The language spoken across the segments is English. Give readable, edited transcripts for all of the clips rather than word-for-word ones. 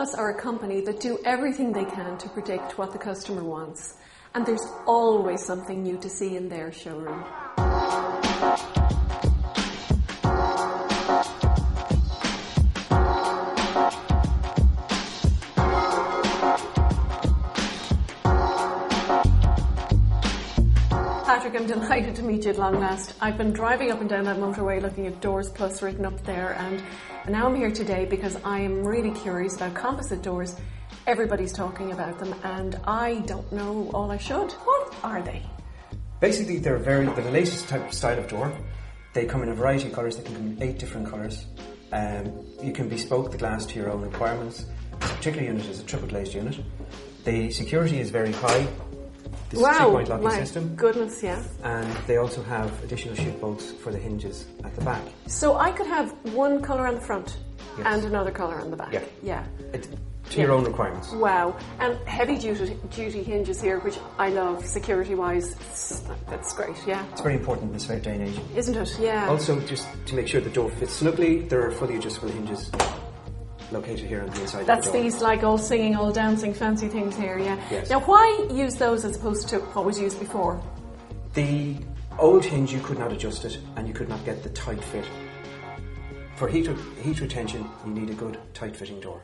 DoorsPlus are a company that do everything they can to predict what the customer wants. And there's always something new to see in their showroom. Patrick, I'm delighted to meet you at long last. I've been driving up and down that motorway looking at DoorsPlus written up there, and now I'm here today because I am really curious about composite doors. Everybody's talking about them and I don't know all I should. What are they? Basically, they're the latest type of style of door. They come in a variety of colours. They can come in 8 different colours. You can bespoke the glass to your own requirements. This particular unit is a triple glazed unit. The security is very high. This is a 3-point locking system. Goodness, yeah. And they also have additional chute bolts for the hinges at the back. So I could have one colour on the front, yes, and another colour on the back. Yeah. To your own requirements. Wow. And heavy duty hinges here, which I love, security wise. That's great, yeah. It's very important in this day and age. Isn't it? Yeah. Also, just to make sure the door fits snugly, there are fully adjustable hinges located here on the inside That's of the door. These like all singing, all dancing fancy things here, yeah. Yes. Now why use those as opposed to what was used before? The old hinge, you could not adjust it and you could not get the tight fit. For heat retention, you need a good tight fitting door.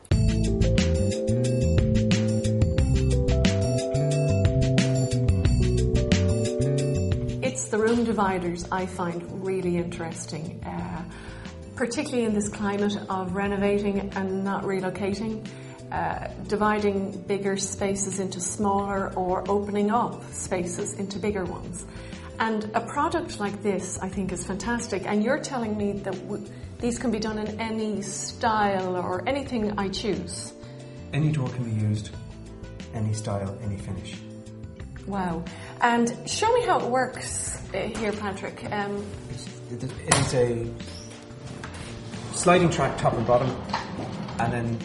It's the room dividers I find really interesting. Particularly in this climate of renovating and not relocating, dividing bigger spaces into smaller or opening up spaces into bigger ones. And a product like this I think is fantastic, and you're telling me that these can be done in any style or anything I choose. Any door can be used, any style, any finish. Wow. And show me how it works here, Patrick. It is a sliding track top and bottom, and then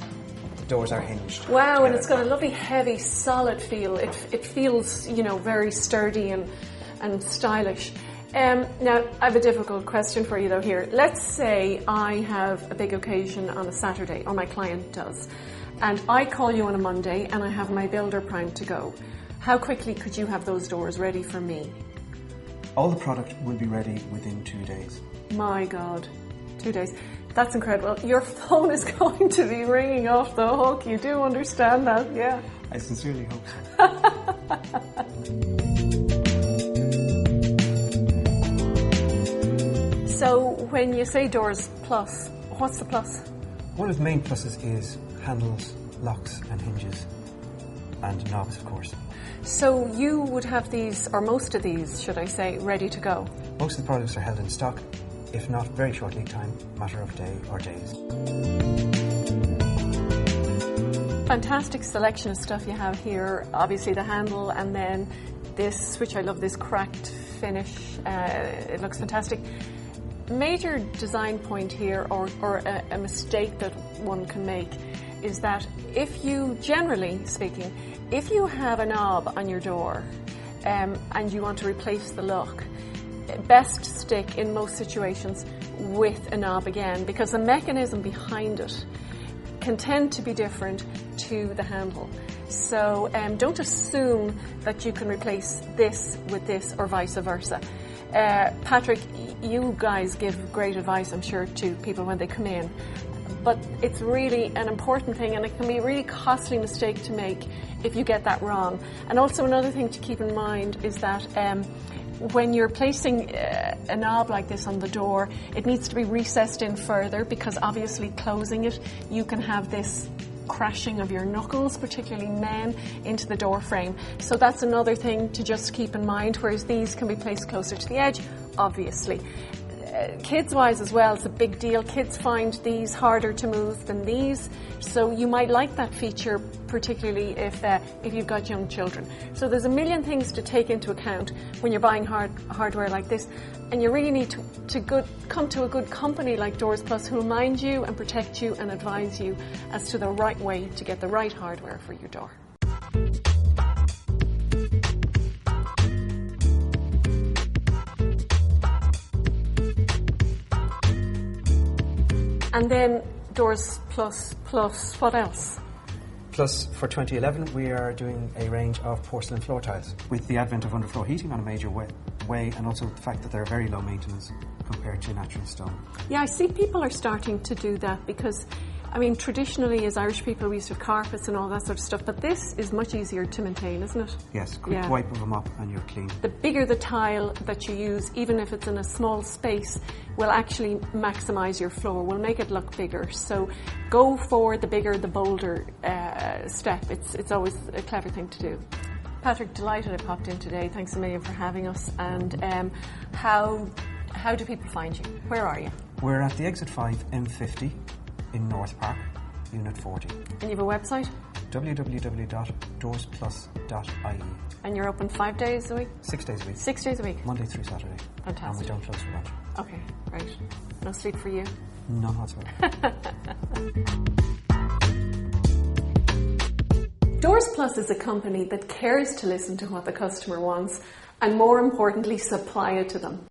the doors are hinged. Wow, and it's got a lovely heavy solid feel. It feels, very sturdy and stylish. Now I have a difficult question for you though here. Let's say I have a big occasion on a Saturday, or my client does, and I call you on a Monday and I have my builder primed to go. How quickly could you have those doors ready for me? All the product will be ready within 2 days. My God, 2 days. That's incredible. Your phone is going to be ringing off the hook. You do understand that, yeah? I sincerely hope so. So when you say Doors Plus, what's the plus? One of the main pluses is handles, locks and hinges, and knobs, of course. So you would have these, or most of these, should I say, ready to go? Most of the products are held in stock. If not, very short lead time, matter of day or days. Fantastic selection of stuff you have here. Obviously the handle, and then this, which I love, this cracked finish. It looks fantastic. Major design point here, or a mistake that one can make, is that if you, generally speaking, if you have a knob on your door and you want to replace the lock, best stick in most situations with a knob again, because the mechanism behind it can tend to be different to the handle. So don't assume that you can replace this with this or vice versa. Patrick, you guys give great advice, I'm sure, to people when they come in, but it's really an important thing, and it can be a really costly mistake to make if you get that wrong. And also another thing to keep in mind is that when you're placing a knob like this on the door, it needs to be recessed in further, because obviously closing it, you can have this crashing of your knuckles, particularly men, into the door frame. So that's another thing to just keep in mind, whereas these can be placed closer to the edge, obviously. Kids-wise as well, it's a big deal. Kids find these harder to move than these, so you might like that feature, particularly if you've got young children. So there's a million things to take into account when you're buying hardware like this, and you really need to come to a good company like DoorsPlus, who will mind you and protect you and advise you as to the right way to get the right hardware for your door. And then DoorsPlus+, what else? Plus, for 2011, we are doing a range of porcelain floor tiles with the advent of underfloor heating on a major way, and also the fact that they're very low maintenance compared to natural stone. Yeah, I see people are starting to do that because, I mean, traditionally as Irish people we used to have carpets and all that sort of stuff, but this is much easier to maintain, isn't it? Yes, quick wipe of them up and you're clean. The bigger the tile that you use, even if it's in a small space, will actually maximise your floor, will make it look bigger. So go for the bigger, the bolder step. It's always a clever thing to do. Patrick, delighted I popped in today. Thanks a million for having us. And how do people find you? Where are you? We're at the Exit 5 M50 in North Park, Unit 40. And you have a website? www.DoorsPlus.ie. And you're open 5 days a week? 6 days a week. 6 days a week? Monday through Saturday. Fantastic. And we don't close for lunch. Okay, right. No sleep for you? None whatsoever. DoorsPlus is a company that cares to listen to what the customer wants and, more importantly, supply it to them.